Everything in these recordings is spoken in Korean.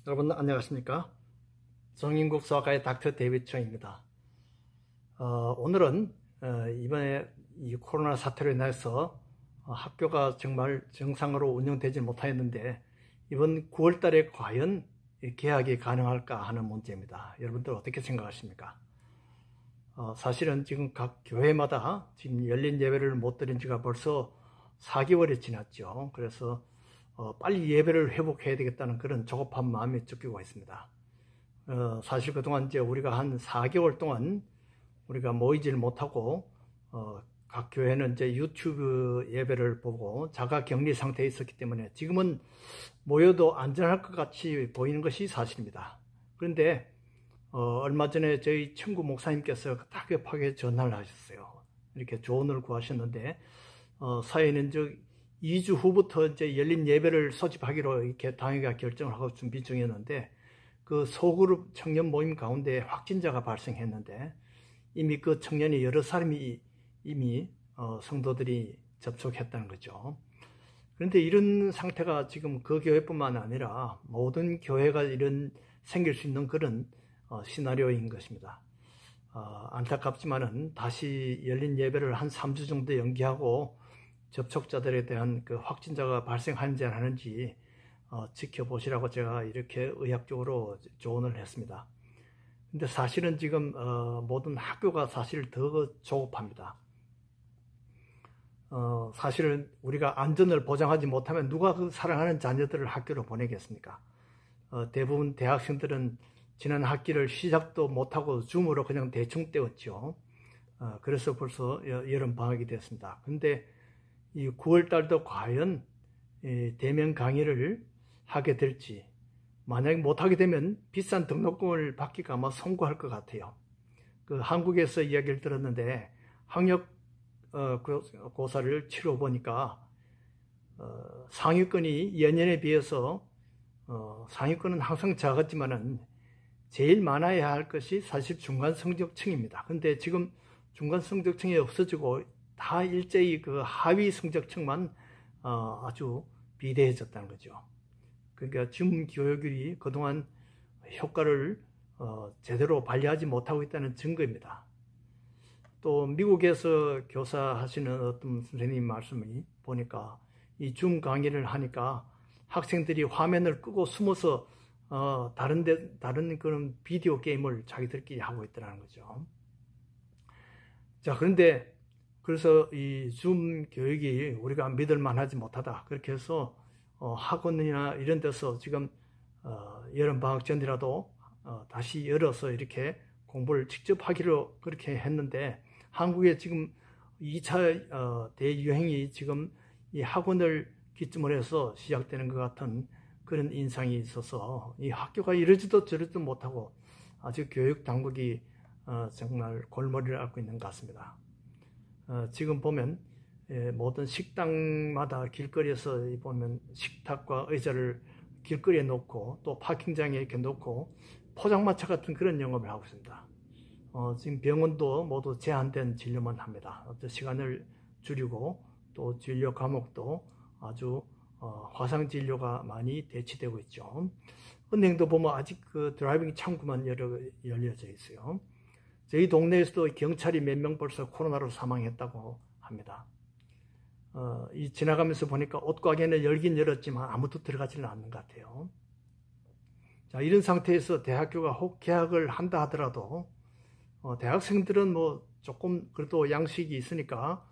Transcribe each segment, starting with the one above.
여러분 안녕하십니까? 정인국 수학과의 닥터 데이비드 청입니다. 오늘은 이번에 이 코로나 사태로 인해서 학교가 정말 정상으로 운영되지 못하였는데 이번 9월 달에 과연 개학이 가능할까 하는 문제입니다. 여러분들 어떻게 생각하십니까? 사실은 지금 각 교회마다 지금 열린 예배를 못 드린 지가 벌써 4개월이 지났죠. 그래서 빨리 예배를 회복해야 되겠다는 그런 조급한 마음이 쫓기고 있습니다. 사실 그동안 이제 우리가 한 4개월 동안 우리가 모이질 못하고 각 교회는 이제 유튜브 예배를 보고 자가 격리 상태에 있었기 때문에 지금은 모여도 안전할 것 같이 보이는 것이 사실입니다. 그런데 얼마 전에 저희 친구 목사님께서 다급하게 전화를 하셨어요. 이렇게 조언을 구하셨는데 사회는 2주 후부터 이제 열린 예배를 소집하기로 이렇게 당회가 결정을 하고 준비 중이었는데 그 소그룹 청년 모임 가운데 확진자가 발생했는데 이미 그 청년이 여러 사람이 이미 성도들이 접촉했다는 거죠. 그런데 이런 상태가 지금 그 교회뿐만 아니라 모든 교회가 생길 수 있는 그런 시나리오인 것입니다. 안타깝지만은 다시 열린 예배를 한 3주 정도 연기하고 접촉자들에 대한 그 확진자가 발생하는지 안 하는지 지켜보시라고 제가 이렇게 의학적으로 조언을 했습니다. 근데 사실은 지금 모든 학교가 사실 더 조급합니다. 사실은 우리가 안전을 보장하지 못하면 누가 그 사랑하는 자녀들을 학교로 보내겠습니까? 대부분 대학생들은 지난 학기를 시작도 못하고 줌으로 그냥 대충 때웠죠. 그래서 벌써 여름 방학이 됐습니다. 근데 이 9월 달도 과연 대면 강의를 하게 될지, 만약에 못하게 되면 비싼 등록금을 받기가 아마 선고할 것 같아요. 그 한국에서 이야기를 들었는데 학력 고사를 치러 보니까 상위권이 연년에 비해서 상위권은 항상 작았지만은 제일 많아야 할 것이 사실 중간 성적층입니다. 근데 지금 중간 성적층이 없어지고 다 일제히 그 하위 성적층만 아주 비대해졌다는 거죠. 그러니까 줌 교육이 그동안 효과를 제대로 발휘하지 못하고 있다는 증거입니다. 또 미국에서 교사하시는 어떤 선생님 말씀이 보니까 이 줌 강의를 하니까 학생들이 화면을 끄고 숨어서 다른 그런 비디오 게임을 자기들끼리 하고 있더라는 거죠. 자, 그래서 이 줌 교육이 우리가 믿을만 하지 못하다. 그렇게 해서 학원이나 이런 데서 지금 여름방학 전이라도 다시 열어서 이렇게 공부를 직접 하기로 그렇게 했는데 한국에 지금 2차 대유행이 지금 이 학원을 기점으로 해서 시작되는 것 같은 그런 인상이 있어서 이 학교가 이러지도 저러지도 못하고 아주 교육 당국이 정말 골머리를 앓고 있는 것 같습니다. 지금 보면 모든 식당마다 길거리에서 보면 식탁과 의자를 길거리에 놓고 또 파킹장에 이렇게 놓고 포장마차 같은 그런 영업을 하고 있습니다. 지금 병원도 모두 제한된 진료만 합니다. 시간을 줄이고 또 진료 과목도 아주 화상 진료가 많이 대치되고 있죠. 은행도 보면 아직 그 드라이빙 창구만 열려져 있어요. 저희 동네에서도 경찰이 몇 명 벌써 코로나로 사망했다고 합니다. 이 지나가면서 보니까 옷가게는 열긴 열었지만 아무도 들어가지는 않는 것 같아요. 자, 이런 상태에서 대학교가 혹 개학을 한다 하더라도 대학생들은 뭐 조금 그래도 양식이 있으니까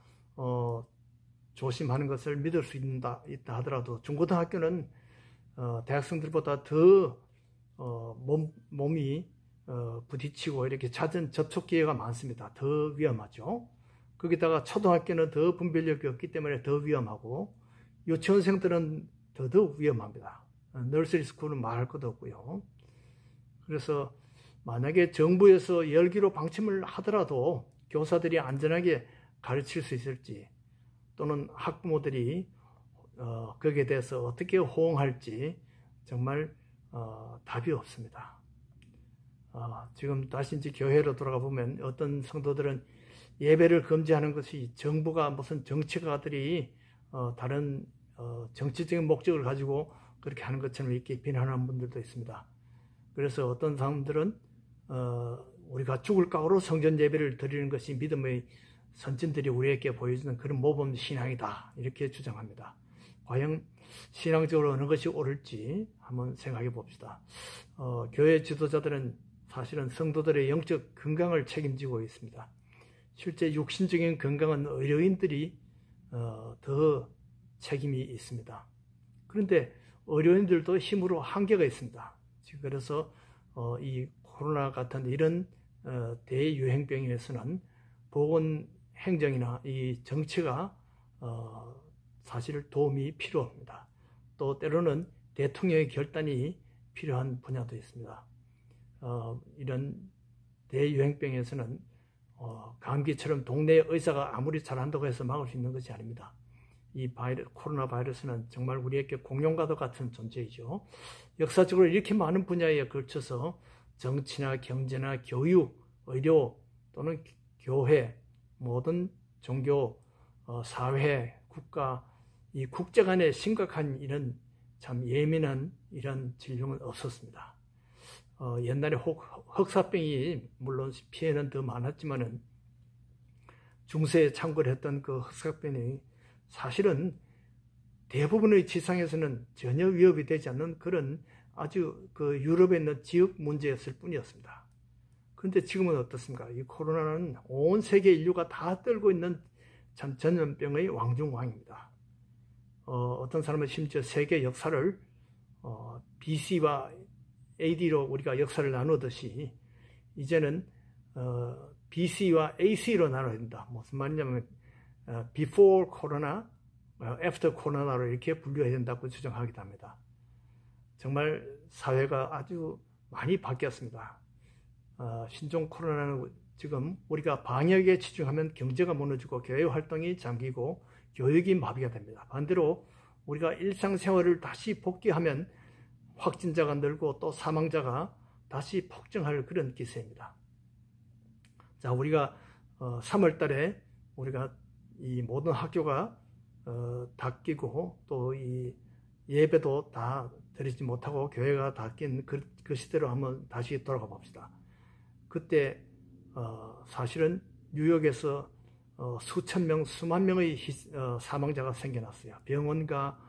조심하는 것을 믿을 수 있다 하더라도 중고등학교는 대학생들보다 더 몸이 부딪히고 이렇게 잦은 접촉 기회가 많습니다. 더 위험하죠. 거기다가 초등학교는 더 분별력이 없기 때문에 더 위험하고 유치원생들은 더더욱 위험합니다. 너스리 스쿨은 말할 것도 없고요. 그래서 만약에 정부에서 열기로 방침을 하더라도 교사들이 안전하게 가르칠 수 있을지 또는 학부모들이 거기에 대해서 어떻게 호응할지 정말 답이 없습니다. 지금 다시 이제 교회로 돌아가 보면 어떤 성도들은 예배를 금지하는 것이 정부가 무슨 정치가들이 다른 정치적인 목적을 가지고 그렇게 하는 것처럼 이렇게 비난하는 분들도 있습니다. 그래서 어떤 사람들은 우리가 죽을 각오로 성전 예배를 드리는 것이 믿음의 선진들이 우리에게 보여주는 그런 모범 신앙이다, 이렇게 주장합니다. 과연 신앙적으로 어느 것이 옳을지 한번 생각해 봅시다. 교회 지도자들은 사실은 성도들의 영적 건강을 책임지고 있습니다. 실제 육신적인 건강은 의료인들이 더 책임이 있습니다. 그런데 의료인들도 힘으로 한계가 있습니다. 그래서 이 코로나 같은 이런 대유행병에서는 보건 행정이나 이 정치가 사실 도움이 필요합니다. 또 때로는 대통령의 결단이 필요한 분야도 있습니다. 이런 대유행병에서는 감기처럼 동네 의사가 아무리 잘한다고 해서 막을 수 있는 것이 아닙니다. 이 코로나 바이러스는 정말 우리에게 공룡과도 같은 존재이죠. 역사적으로 이렇게 많은 분야에 걸쳐서 정치나 경제나 교육, 의료 또는 교회, 모든 종교, 사회, 국가, 이 국제 간에 심각한 이런 참 예민한 이런 질병은 없었습니다. 옛날에 흑사병이 물론 피해는 더 많았지만은 중세에 창궐했던 그 흑사병이 사실은 대부분의 지상에서는 전혀 위협이 되지 않는 그런 아주 그 유럽에 있는 지역 문제였을 뿐이었습니다. 그런데 지금은 어떻습니까? 이 코로나는 온 세계 인류가 다 떨고 있는 참 전염병의 왕중왕입니다. 어떤 사람은 심지어 세계 역사를 BC와 AD로 우리가 역사를 나누듯이 이제는 BC와 AC로 나눠야 된다. 무슨 말이냐면 before corona, after corona로 이렇게 분류해야 된다고 주장하기도 합니다. 정말 사회가 아주 많이 바뀌었습니다. 신종 코로나는 지금 우리가 방역에 집중하면 경제가 무너지고 교회 활동이 잠기고 교육이 마비가 됩니다. 반대로 우리가 일상생활을 다시 복귀하면 확진자가 늘고 또 사망자가 다시 폭증할 그런 기세입니다. 자, 우리가 3월 달에 우리가 이 모든 학교가 닫히고 또 이 예배도 다 드리지 못하고 교회가 닫힌 그 시대로 한번 다시 돌아가 봅시다. 그때 사실은 뉴욕에서 수천 명, 수만 명의 사망자가 생겨났어요. 병원과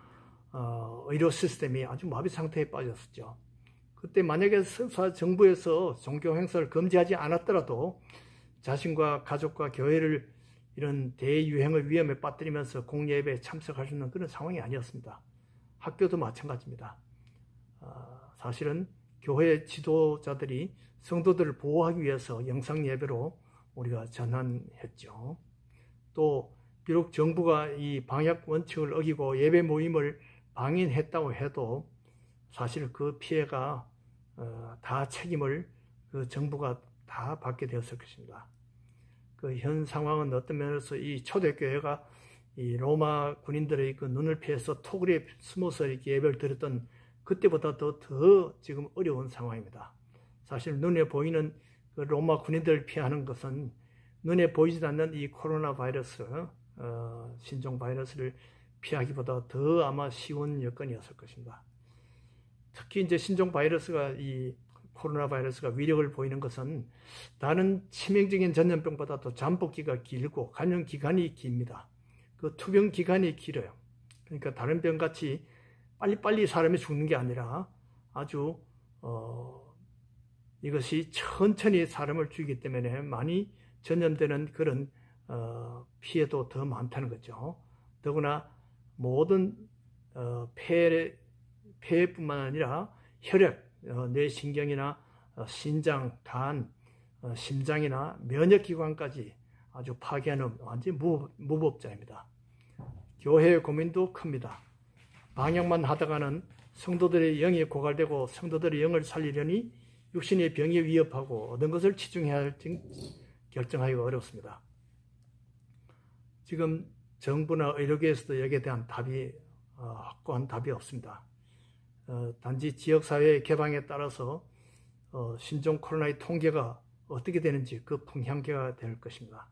의료 시스템이 아주 마비 상태에 빠졌었죠. 그때 만약에 정부에서 종교 행사를 금지하지 않았더라도 자신과 가족과 교회를 이런 대유행의 위험에 빠뜨리면서 공예배에 참석할 수 있는 그런 상황이 아니었습니다. 학교도 마찬가지입니다. 사실은 교회 지도자들이 성도들을 보호하기 위해서 영상 예배로 우리가 전환했죠. 또 비록 정부가 이 방역 원칙을 어기고 예배 모임을 방인했다고 해도 사실 그 피해가 다 책임을 그 정부가 다 받게 되었을 것입니다. 그 현 상황은 어떤 면에서 이 초대교회가 이 로마 군인들의 그 눈을 피해서 토굴에 숨어서 이렇게 예배를 드렸던 그때보다 더 지금 어려운 상황입니다. 사실 눈에 보이는 그 로마 군인들을 피하는 것은 눈에 보이지 않는 이 코로나 바이러스, 신종 바이러스를 피하기보다 더 아마 쉬운 여건이었을 것입니다. 특히 이제 신종 바이러스가 이 코로나 바이러스가 위력을 보이는 것은 다른 치명적인 전염병보다도 잠복기가 길고 감염 기간이 깁니다. 그 투병 기간이 길어요. 그러니까 다른 병같이 빨리빨리 사람이 죽는 게 아니라 아주 이것이 천천히 사람을 죽이기 때문에 많이 전염되는 그런 피해도 더 많다는 거죠. 더구나 모든 폐뿐만 아니라 혈액, 뇌신경이나 신장, 간, 심장이나 면역기관까지 아주 파괴하는 완전 무법자입니다. 교회의 고민도 큽니다. 방역만 하다가는 성도들의 영이 고갈되고 성도들의 영을 살리려니 육신의 병이 위협하고 어떤 것을 치중해야 할지 결정하기가 어렵습니다. 지금 정부나 의료계에서도 여기에 대한 답이 확고한 답이 없습니다. 단지 지역사회의 개방에 따라서 신종 코로나의 통계가 어떻게 되는지 그 풍향계가 될 것입니다.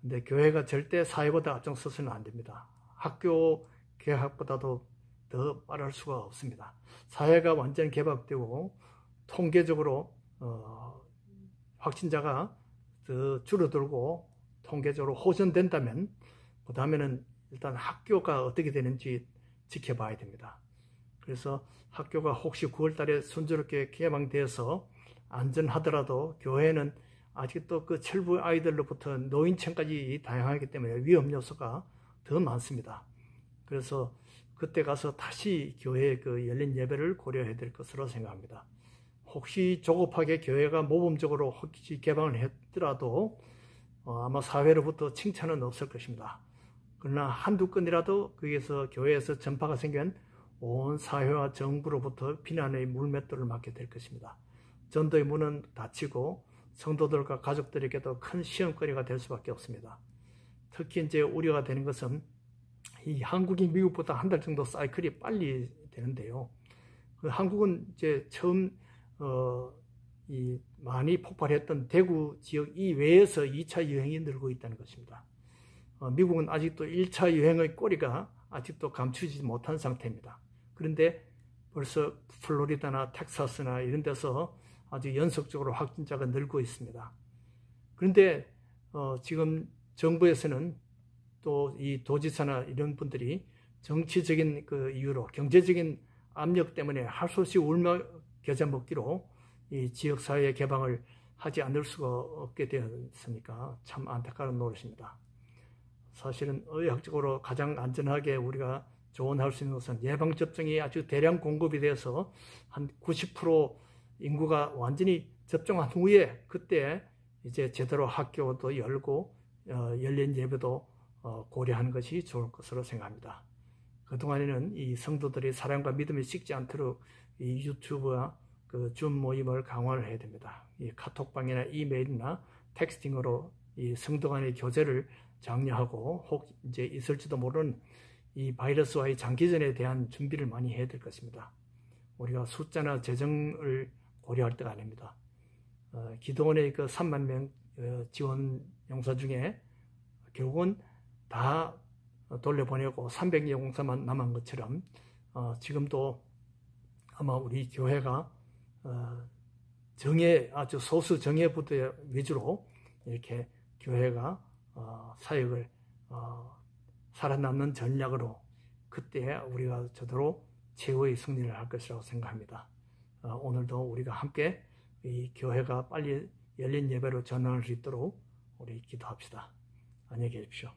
그런데 교회가 절대 사회보다 앞장서서는 안 됩니다. 학교 개학보다도 더 빠를 수가 없습니다. 사회가 완전히 개방되고 통계적으로 확진자가 더 줄어들고 통계적으로 호전된다면 그 다음에는 일단 학교가 어떻게 되는지 지켜봐야 됩니다. 그래서 학교가 혹시 9월 달에 순조롭게 개방돼서 안전하더라도 교회는 아직도 그 철부 아이들로부터 노인층까지 다양하기 때문에 위험 요소가 더 많습니다. 그래서 그때 가서 다시 교회의 그 열린 예배를 고려해야 될 것으로 생각합니다. 혹시 조급하게 교회가 모범적으로 혹시 개방을 했더라도 아마 사회로부터 칭찬은 없을 것입니다. 그러나 한두 건이라도 거기에서 교회에서 전파가 생기면 온 사회와 정부로부터 비난의 물맷돌을 맞게 될 것입니다. 전도의 문은 닫히고 성도들과 가족들에게도 큰 시험거리가 될 수밖에 없습니다. 특히 이제 우려가 되는 것은 이 한국이 미국보다 한 달 정도 사이클이 빨리 되는데요. 그 한국은 이제 처음 많이 폭발했던 대구 지역 이외에서 2차 유행이 늘고 있다는 것입니다. 미국은 아직도 1차 유행의 꼬리가 아직도 감추지 못한 상태입니다. 그런데 벌써 플로리다나 텍사스나 이런 데서 아주 연속적으로 확진자가 늘고 있습니다. 그런데 지금 정부에서는 또 이 도지사나 이런 분들이 정치적인 그 이유로 경제적인 압력 때문에 할 수 없이 울며 겨자 먹기로 이 지역사회 개방을 하지 않을 수가 없게 되었으니까 참 안타까운 노릇입니다. 사실은 의학적으로 가장 안전하게 우리가 조언할 수 있는 것은 예방접종이 아주 대량 공급이 돼서 한 90% 인구가 완전히 접종한 후에 그때 이제 제대로 학교도 열고 열린 예배도 고려하는 것이 좋을 것으로 생각합니다. 그동안에는 이 성도들이 사랑과 믿음이 식지 않도록 이 유튜브와 그 줌 모임을 강화를 해야 됩니다. 이 카톡방이나 이메일이나 텍스팅으로 이 성도 간의 교제를 장려하고 혹 이제 있을지도 모르는 이 바이러스와의 장기전에 대한 준비를 많이 해야 될 것입니다. 우리가 숫자나 재정을 고려할 때가 아닙니다. 기도원의 그 3만 명 지원 용사 중에 결국은 다 돌려보내고 300여 공사만 남은 것처럼 지금도 아마 우리 교회가 아주 소수 정예 부대 위주로 이렇게 교회가 사역을 살아남는 전략으로 그때 우리가 저대로 최후의 승리를 할 것이라고 생각합니다. 오늘도 우리가 함께 이 교회가 빨리 열린 예배로 전환할 수 있도록 우리 기도합시다. 안녕히 계십시오.